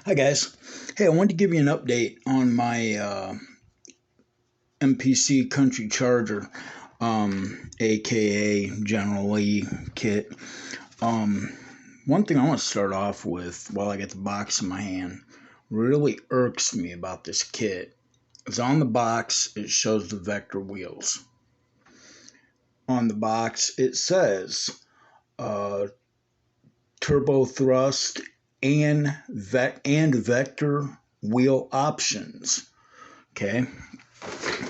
Hi guys. Hey, I wanted to give you an update on my MPC Country Charger, aka General Lee kit. Um, One thing I want to start off with while I get the box in my hand really irks me about this kit is on the box it shows the vector wheels. On the box it says uh, turbo thrust and vector wheel options. Okay,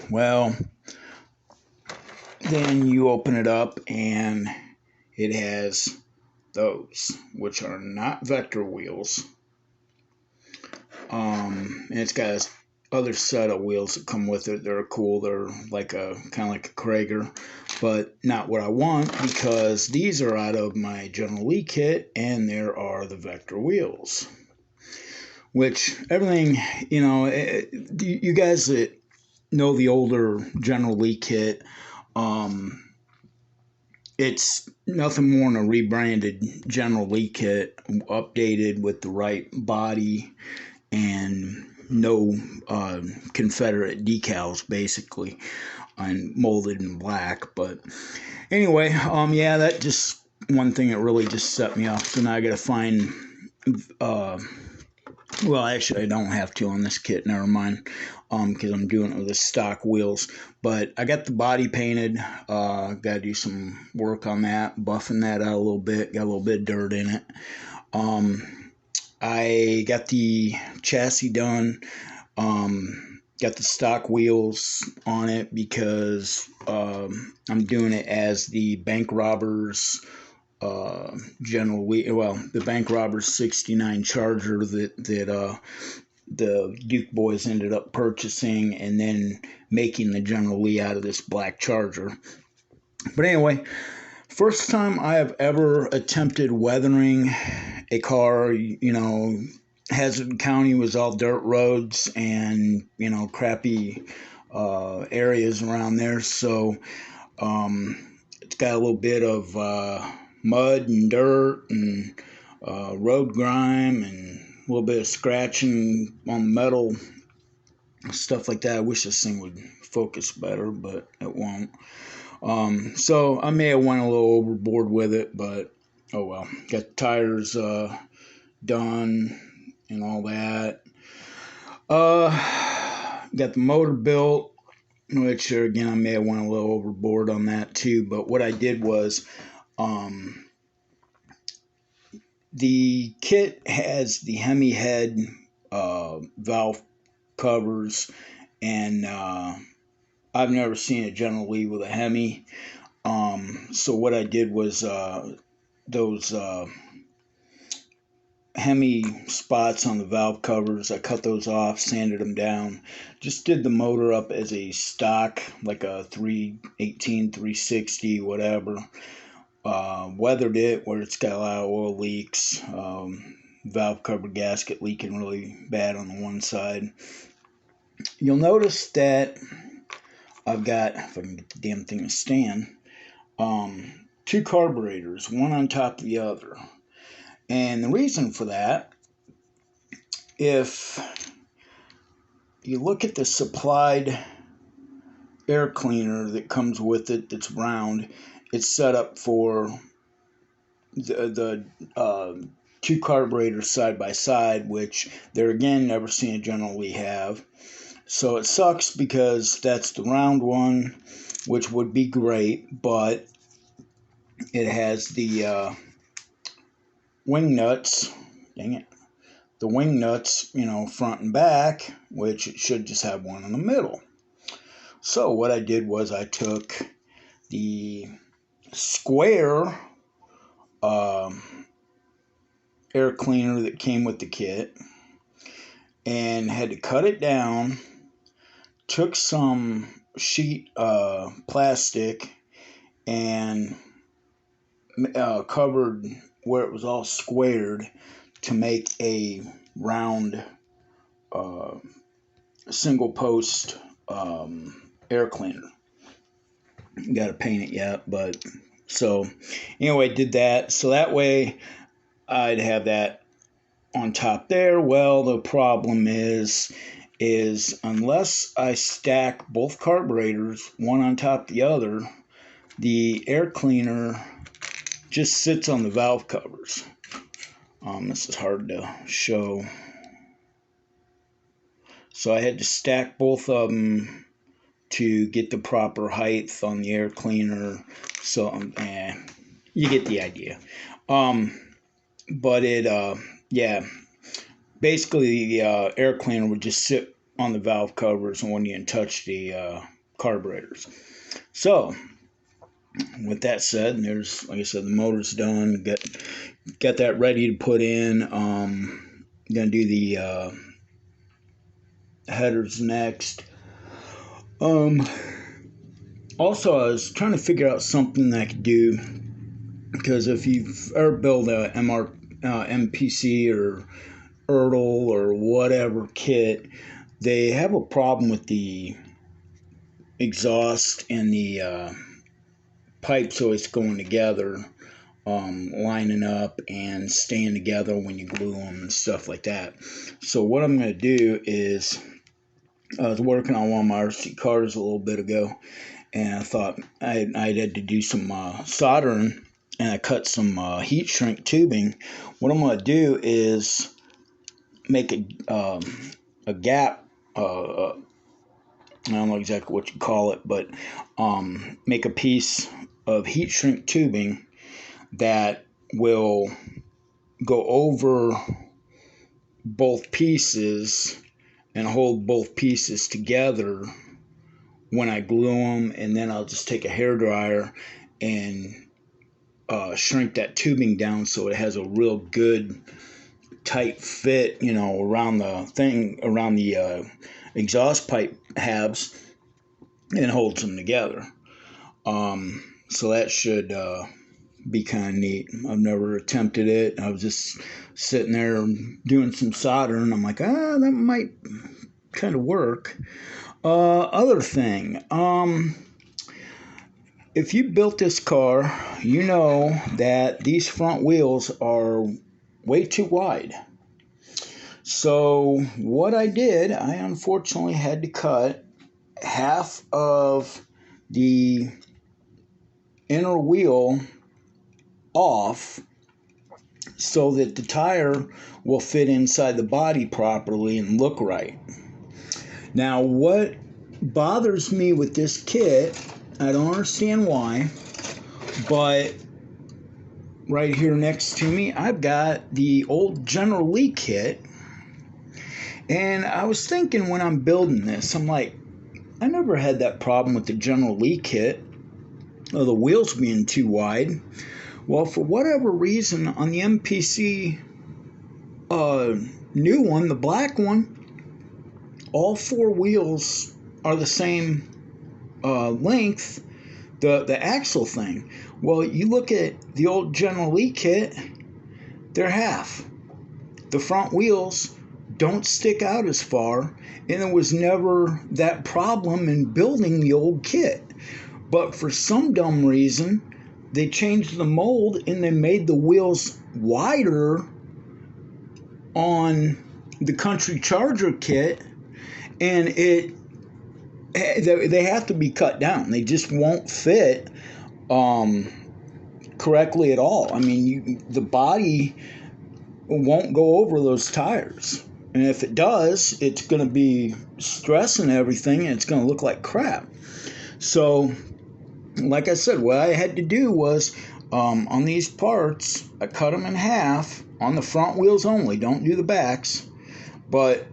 well, then you open it up and it has those, which are not vector wheels. And it's got this other set of wheels that come with it. They're cool. They're like a kind of like a Krager, but not what I want because these are out of my General Lee kit, and there are the vector wheels. Which everything, you guys that know the older General Lee kit, it's nothing more than a rebranded General Lee kit, updated with the right body and no Confederate decals, basically, and molded in black. But anyway, yeah, that just one thing that really just set me off. So now I got to find. Well, actually, I don't have to on this kit. Never mind, because I'm doing it with the stock wheels. But I got the body painted. Got to do some work on that, buffing that out a little bit. Got a little bit of dirt in it. I got the chassis done. Got the stock wheels on it because I'm doing it as the bank robbers. The bank robbers 69 Charger that the Duke boys ended up purchasing and then making the General Lee out of this black Charger. But anyway, first time I have ever attempted weathering a car. Hazard County was all dirt roads and crappy areas around there, so it's got a little bit of mud and dirt and road grime and a little bit of scratching on the metal, stuff like that. I wish this thing would focus better, but it won't. So I may have went a little overboard with it, but oh well. Got the tires done and all that. Got the motor built, which again I may have went a little overboard on that too. But what I did was, the kit has the Hemi head valve covers, and I've never seen a General Lee with a Hemi. So what I did was those Hemi spots on the valve covers, I cut those off, sanded them down, just did the motor up as a stock, like a 318, 360, whatever. Weathered it where it's got a lot of oil leaks, valve cover gasket leaking really bad on the one side. You'll notice that I've got, if I can get the damn thing to stand, two carburetors, one on top of the other. And the reason for that, if you look at the supplied air cleaner that comes with it that's round, it's set up for the two carburetors side by side, which they're again never seen a General Lee have. So it sucks because that's the round one, which would be great, but it has the wing nuts, dang it, the wing nuts, front and back, which it should just have one in the middle. So what I did was I took the square air cleaner that came with the kit and had to cut it down, took some sheet plastic and covered where it was all squared to make a round single post air cleaner. Got to paint it yet, but so anyway, did that so that way I'd have that on top there. Well, the problem is unless I stack both carburetors one on top of the other, the air cleaner just sits on the valve covers. This is hard to show. So I had to stack both of them to get the proper height on the air cleaner. So you get the idea. But it, yeah, basically the air cleaner would just sit on the valve covers and wouldn't even touch the carburetors. So with that said, there's, like I said, the motor's done. Got that ready to put in. Gonna do the headers next. Also, I was trying to figure out something that I could do, because if you've ever built a MPC or Ertl or whatever kit, they have a problem with the exhaust and the pipes always going together, lining up and staying together when you glue them and stuff like that. So what I'm going to do is, I was working on one of my RC cars a little bit ago, and I thought I had to do some soldering, and I cut some heat shrink tubing. What I'm going to do is make a gap, I don't know exactly what you call it, but make a piece of heat shrink tubing that will go over both pieces and hold both pieces together when I glue them, and then I'll just take a hairdryer and shrink that tubing down so it has a real good tight fit, around the thing, around the exhaust pipe halves, and holds them together. So that should be kind of neat. I've never attempted it. I was just sitting there doing some soldering. I'm like, that might kind of work. Other thing, if you built this car, you know that these front wheels are way too wide. So what I did, I unfortunately had to cut half of the inner wheel off so that the tire will fit inside the body properly and look right. Now, what bothers me with this kit, I don't understand why, but right here next to me, I've got the old General Lee kit. And I was thinking when I'm building this, I'm like, I never had that problem with the General Lee kit of the wheels being too wide. Well, for whatever reason, on the MPC new one, the black one, all four wheels are the same length, the axle thing. Well, you look at the old General Lee kit, they're half. The front wheels don't stick out as far, and there was never that problem in building the old kit. But for some dumb reason, they changed the mold and they made the wheels wider on the Country Charger kit, and they have to be cut down. They just won't fit correctly at all. I mean, the body won't go over those tires. And if it does, it's going to be stressing everything, and it's going to look like crap. So, like I said, what I had to do was, on these parts, I cut them in half on the front wheels only. Don't do the backs. But,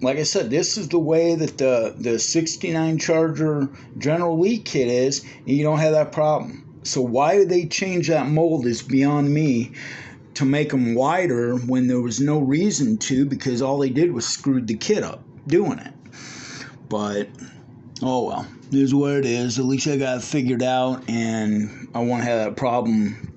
like I said, this is the way that the 69 Charger General Lee kit is, and you don't have that problem. So why they change that mold is beyond me, to make them wider when there was no reason to, because all they did was screwed the kit up doing it. But, oh well, it is what it is. At least I got it figured out, and I won't have that problem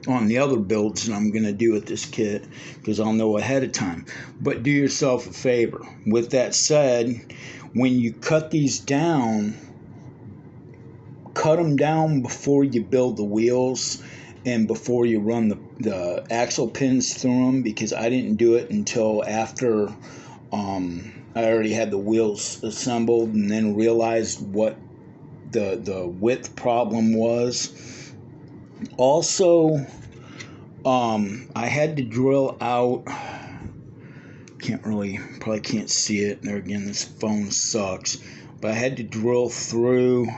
on the other builds that I'm going to do with this kit, because I'll know ahead of time. But do yourself a favor. With that said, when you cut these down, cut them down before you build the wheels, and before you run the axle pins through them, because I didn't do it until after I already had the wheels assembled, and then realized what the width problem was. Also, I had to drill out, probably can't see it there again, this phone sucks, but I had to drill through,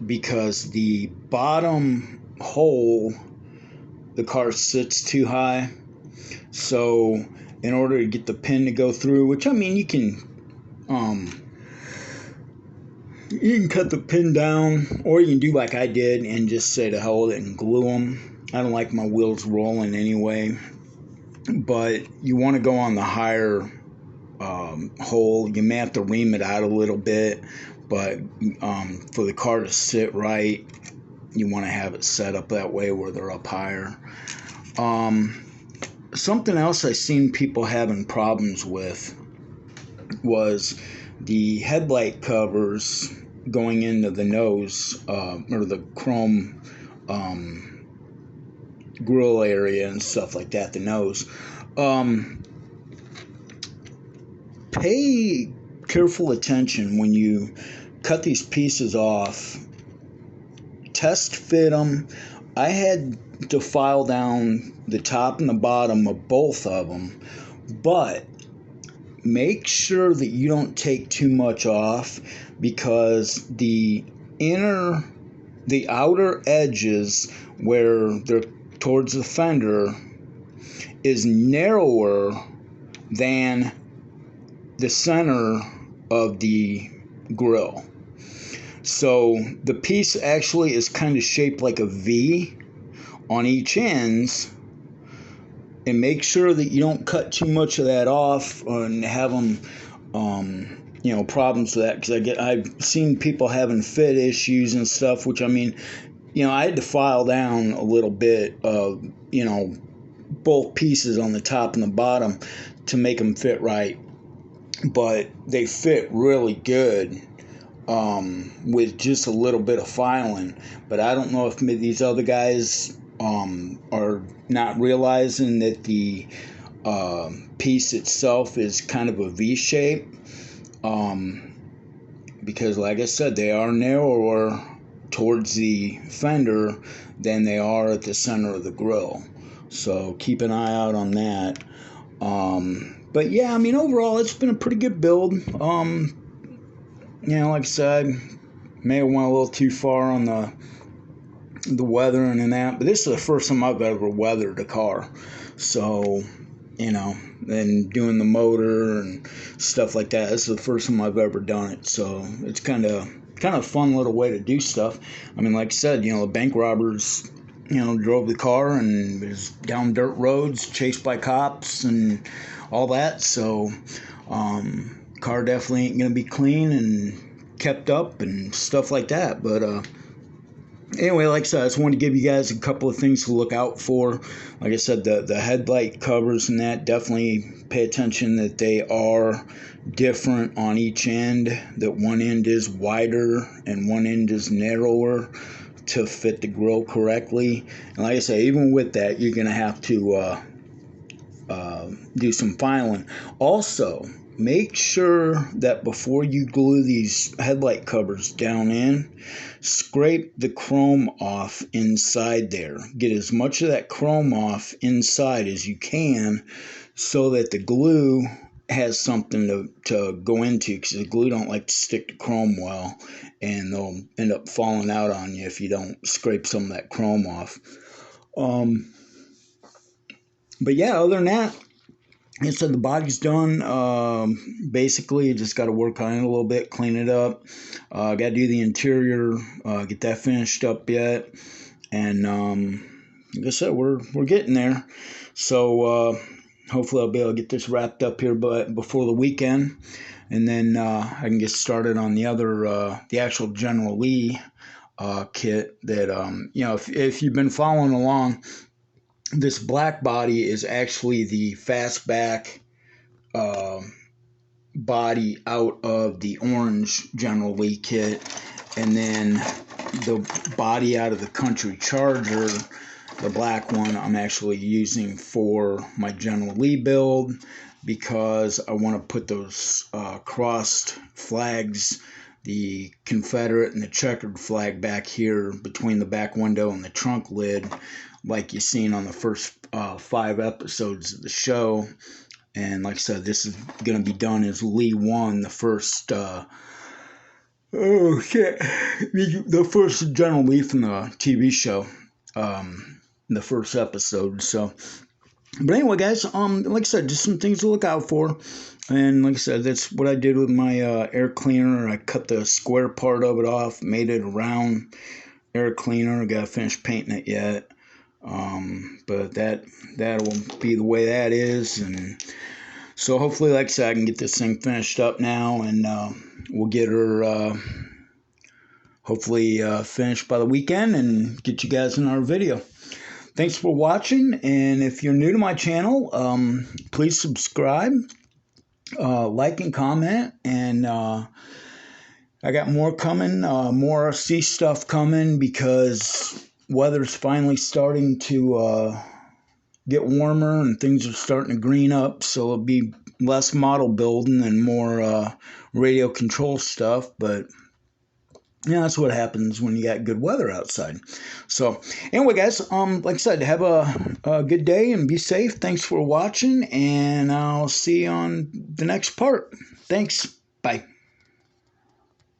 because the bottom hole, the car sits too high. So in order to get the pin to go through, which, I mean, you can cut the pin down, or you can do like I did and just say to hell with it and glue them. I don't like my wheels rolling anyway, but you want to go on the higher hole. You may have to ream it out a little bit, but for the car to sit right, you want to have it set up that way where they're up higher. Something else I seen people having problems with was the headlight covers going into the nose, or the chrome grill area and stuff like that, the nose. Pay careful attention when you cut these pieces off. Test fit them. I had to file down the top and the bottom of both of them, but make sure that you don't take too much off, because the outer edges where they're towards the fender is narrower than the center of the grill. So the piece actually is kind of shaped like a V on each ends, and make sure that you don't cut too much of that off and have them problems with that, because I've seen people having fit issues and stuff, which, I mean, I had to file down a little bit of both pieces on the top and the bottom to make them fit right, but they fit really good with just a little bit of filing. But I don't know if these other guys are not realizing that the piece itself is kind of a V shape, because, like I said, they are narrower towards the fender than they are at the center of the grill. So keep an eye out on that. But yeah, I mean, overall, it's been a pretty good build. Like I said, may have went a little too far on the weathering and that, but this is the first time I've ever weathered a car. So, and doing the motor and stuff like that, this is the first time I've ever done it. So it's kind of a fun little way to do stuff. I mean, like I said, the bank robbers, drove the car and was down dirt roads, chased by cops and all that. So, car definitely ain't gonna be clean and kept up and stuff like that. But anyway, like I said, I just wanted to give you guys a couple of things to look out for. Like I said, the headlight covers and that, definitely pay attention that they are different on each end, that one end is wider and one end is narrower to fit the grill correctly. And like I say, even with that, you're going to have to do some filing. Also, make sure that before you glue these headlight covers down in, scrape the chrome off inside there. Get as much of that chrome off inside as you can, so that the glue has something to go into, because the glue don't like to stick to chrome well, and they'll end up falling out on you if you don't scrape some of that chrome off. But yeah, other than that, like I said, the body's done. Basically, just got to work on it a little bit, clean it up. Got to do the interior, get that finished up yet. And like I said, we're getting there. So hopefully I'll be able to get this wrapped up here before the weekend. And then I can get started on the other, the actual General Lee kit that, if you've been following along, this black body is actually the fastback body out of the orange General Lee kit. And then the body out of the Country Charger, the black one, I'm actually using for my General Lee build, because I want to put those crossed flags, the Confederate and the checkered flag, back here between the back window and the trunk lid, like you've seen on the first 5 episodes of the show. And like I said, this is going to be done as Lee 1, the first the first General Lee from the TV show, the first episode. So, but anyway, guys, like I said, just some things to look out for. And like I said, that's what I did with my air cleaner. I cut the square part of it off, made it a round air cleaner. I got to finish painting it yet. But that'll be the way that is. And so hopefully, like I said, I can get this thing finished up now, and we'll get her hopefully finished by the weekend and get you guys in our video. Thanks for watching, and if you're new to my channel, please subscribe, like and comment, and I got more coming, more RC stuff coming, because weather's finally starting to get warmer and things are starting to green up, so it'll be less model building and more radio control stuff. But yeah, that's what happens when you got good weather outside. So anyway, guys, like I said, have a good day and be safe. Thanks for watching, and I'll see you on the next part. Thanks.